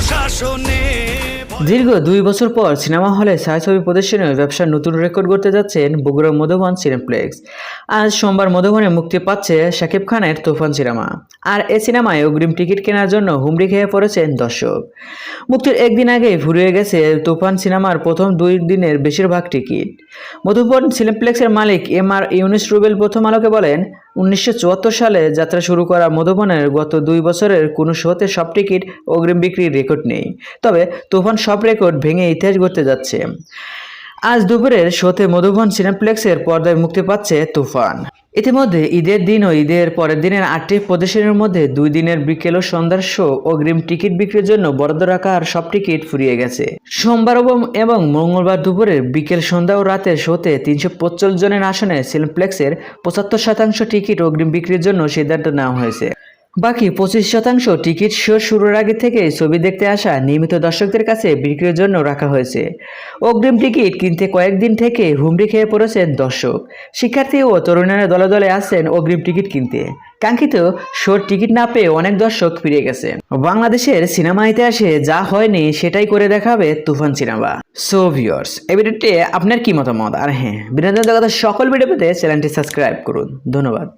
শাসনে। দীর্ঘ 2 বছর পর সিনেমা হলে ছায়াছবি প্রদর্শনের ব্যবসার নতুন রেকর্ড গড়তে যাচ্ছেন বগুড়া মধুবন সিনেপ্লেক্স। আজ সোমবার মধুবনে মুক্তি পাচ্ছে শাকিব খানের তুফান সিনেমা। আর এই সিনেমায় অগ্রিম টিকিট কেনার জন্য হুমড়ি খেয়ে পড়েছেন দর্শক। মুক্তির একদিন আগেই ফুরিয়ে গেছে তুফান সিনেমার প্রথম 2 দিনের বেশিরভাগ টিকিট। মধুবন সিনেপ্লেক্সের মালিক এম.আর. ইউনুস রুবেল প্রথম আলোকে বলেন, 1974 সালে যাত্রা শুরু করা মধুবনের গত 2 বছরের কোনো শোতে সব টিকিট অগ্রিম বিক্রির রেকর্ড নেই। তবে তুফান সব রেকর্ড ভেঙে ইতিহাস গড়তে যাচ্ছে। আজ দুপুরের শোতে মধুবন সিনেপ্লেক্সের পর্দায় মুক্তি পাচ্ছে তুফান। ইতিমধ্যে ঈদের দিন ও ঈদের পরের দিনের 8টি প্রদর্শনীর মধ্যে 2 দিনের বিকেল ও সন্ধ্যার শো অগ্রিম টিকিট বিক্রির জন্য বরাদ্দ রাখা আর সব টিকিট ফুরিয়ে গেছে। সোমবার এবং মঙ্গলবার দুপুরের বিকেল সন্ধ্যা ও রাতের শোতে 345 জনের আসনে সিনেপ্লেক্সের 75% টিকিট অগ্রিম বিক্রির জন্য সিদ্ধান্ত নেওয়া হয়েছে। বাকি 25% টিকিট শো শুরুর আগে থেকে ছবি দেখতে আসা নিয়মিত দর্শকদের কাছে বিক্রির জন্য রাখা হয়েছে। অগ্রিম টিকিট কিনতে কয়েকদিন থেকে হুমড়ি খেয়ে পড়েছেন দর্শক। শিক্ষার্থী ও তরুণেরা দলে দলে আসছেন অগ্রিম টিকিট কিনতে। কাঙ্ক্ষিত শোর টিকিট না পেয়ে অনেক দর্শক ফিরে গেছে। বাংলাদেশের সিনেমা ইতিহাসে যা হয়নি সেটাই করে দেখাবে তুফান সিনেমা। সো ভিউয়ার্স, এই ভিডিওতে আপনার কি মতামত? আর হ্যাঁ, বিনোদন জগতের সকল ভিডিও পেতে চ্যানেলটি সাবস্ক্রাইব করুন। ধন্যবাদ।